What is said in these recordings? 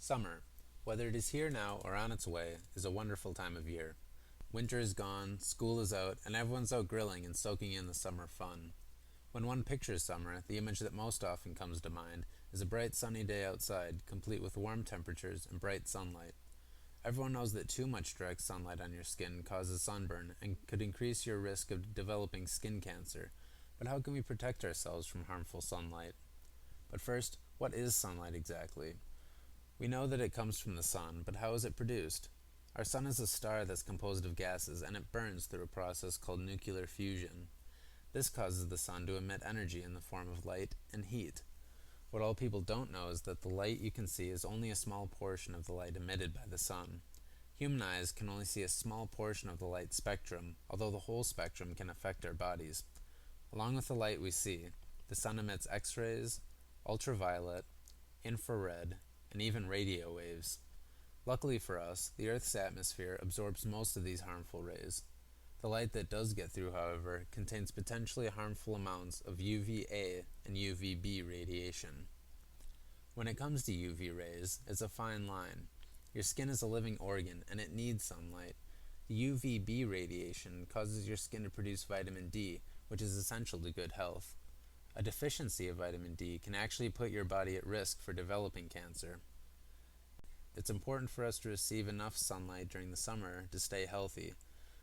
Summer, whether it is here now or on its way, is a wonderful time of year. Winter is gone, school is out, and everyone's out grilling and soaking in the summer fun. When one pictures summer, the image that most often comes to mind is a bright sunny day outside, complete with warm temperatures and bright sunlight. Everyone knows that too much direct sunlight on your skin causes sunburn and could increase your risk of developing skin cancer. But how can we protect ourselves from harmful sunlight? But first, what is sunlight exactly? We know that it comes from the sun, but how is it produced? Our sun is a star that's composed of gases, and it burns through a process called nuclear fusion. This causes the sun to emit energy in the form of light and heat. What all people don't know is that the light you can see is only a small portion of the light emitted by the sun. Human eyes can only see a small portion of the light spectrum, although the whole spectrum can affect our bodies. Along with the light we see, the sun emits X-rays, ultraviolet, infrared, and even radio waves. Luckily for us, the Earth's atmosphere absorbs most of these harmful rays. The light that does get through, however, contains potentially harmful amounts of UVA and UVB radiation. When it comes to UV rays, it's a fine line. Your skin is a living organ, and it needs sunlight. The UVB radiation causes your skin to produce vitamin D, which is essential to good health. A deficiency of vitamin D can actually put your body at risk for developing cancer. It's important for us to receive enough sunlight during the summer to stay healthy,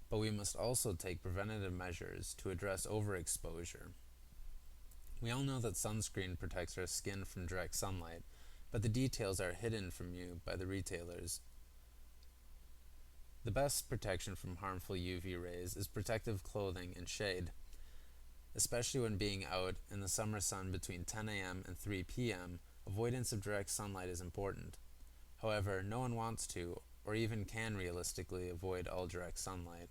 but we must also take preventative measures to address overexposure. We all know that sunscreen protects our skin from direct sunlight, but the details are hidden from you by the retailers. The best protection from harmful UV rays is protective clothing and shade. Especially when being out in the summer sun between 10 a.m. and 3 p.m., avoidance of direct sunlight is important. However, no one wants to, or even can realistically avoid all direct sunlight.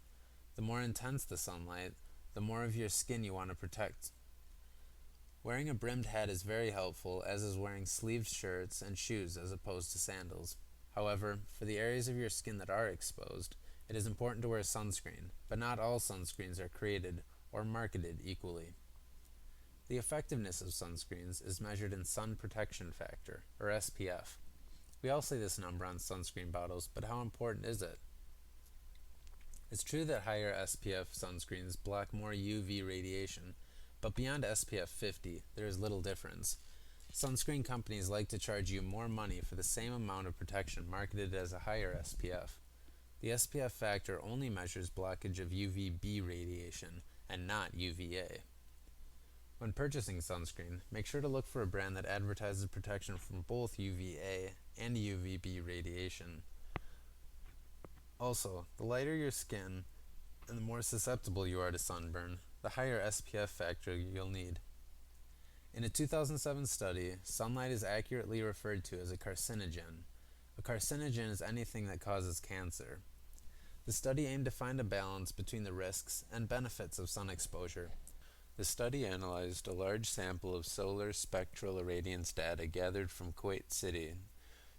The more intense the sunlight, the more of your skin you want to protect. Wearing a brimmed hat is very helpful, as is wearing sleeved shirts and shoes as opposed to sandals. However, for the areas of your skin that are exposed, it is important to wear sunscreen, but not all sunscreens are created or marketed equally. The effectiveness of sunscreens is measured in sun protection factor, or SPF. We all see this number on sunscreen bottles, but how important is it? It's true that higher SPF sunscreens block more UV radiation, but beyond SPF 50, there is little difference. Sunscreen companies like to charge you more money for the same amount of protection marketed as a higher SPF. The SPF factor only measures blockage of UVB radiation and not UVA. When purchasing sunscreen, make sure to look for a brand that advertises protection from both UVA and UVB radiation. Also, the lighter your skin and the more susceptible you are to sunburn, the higher SPF factor you'll need. In a 2007 study, sunlight is accurately referred to as a carcinogen. A carcinogen is anything that causes cancer. The study aimed to find a balance between the risks and benefits of sun exposure. The study analyzed a large sample of solar spectral irradiance data gathered from Kuwait City.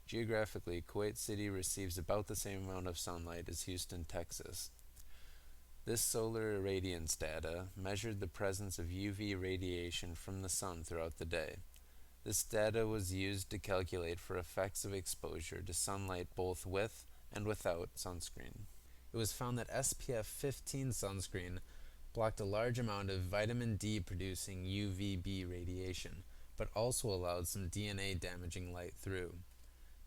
Geographically, Kuwait City receives about the same amount of sunlight as Houston, Texas. This solar irradiance data measured the presence of UV radiation from the sun throughout the day. This data was used to calculate for effects of exposure to sunlight both with and without sunscreen. It was found that SPF 15 sunscreen blocked a large amount of vitamin D producing UVB radiation, but also allowed some DNA damaging light through.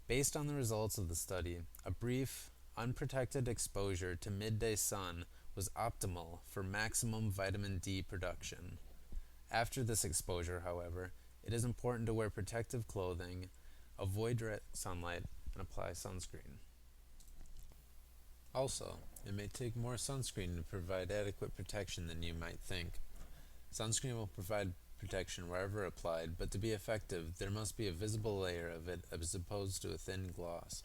Based on the results of the study, a brief, unprotected exposure to midday sun was optimal for maximum vitamin D production. After this exposure, however, it is important to wear protective clothing, avoid direct sunlight, and apply sunscreen. Also, it may take more sunscreen to provide adequate protection than you might think. Sunscreen will provide protection wherever applied, but to be effective, there must be a visible layer of it as opposed to a thin gloss.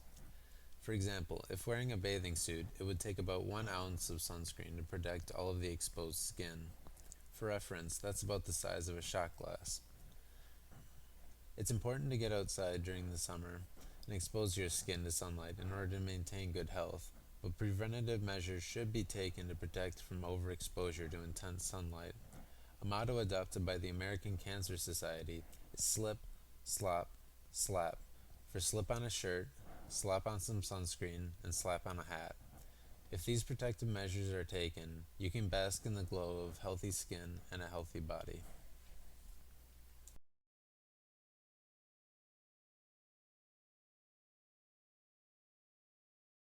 For example, if wearing a bathing suit, it would take about 1 ounce of sunscreen to protect all of the exposed skin. For reference, that's about the size of a shot glass. It's important to get outside during the summer and expose your skin to sunlight in order to maintain good health, but preventative measures should be taken to protect from overexposure to intense sunlight. A motto adopted by the American Cancer Society is slip, slop, slap For slip on a shirt, slap on some sunscreen, and slap on a hat. If these protective measures are taken, you can bask in the glow of healthy skin and a healthy body.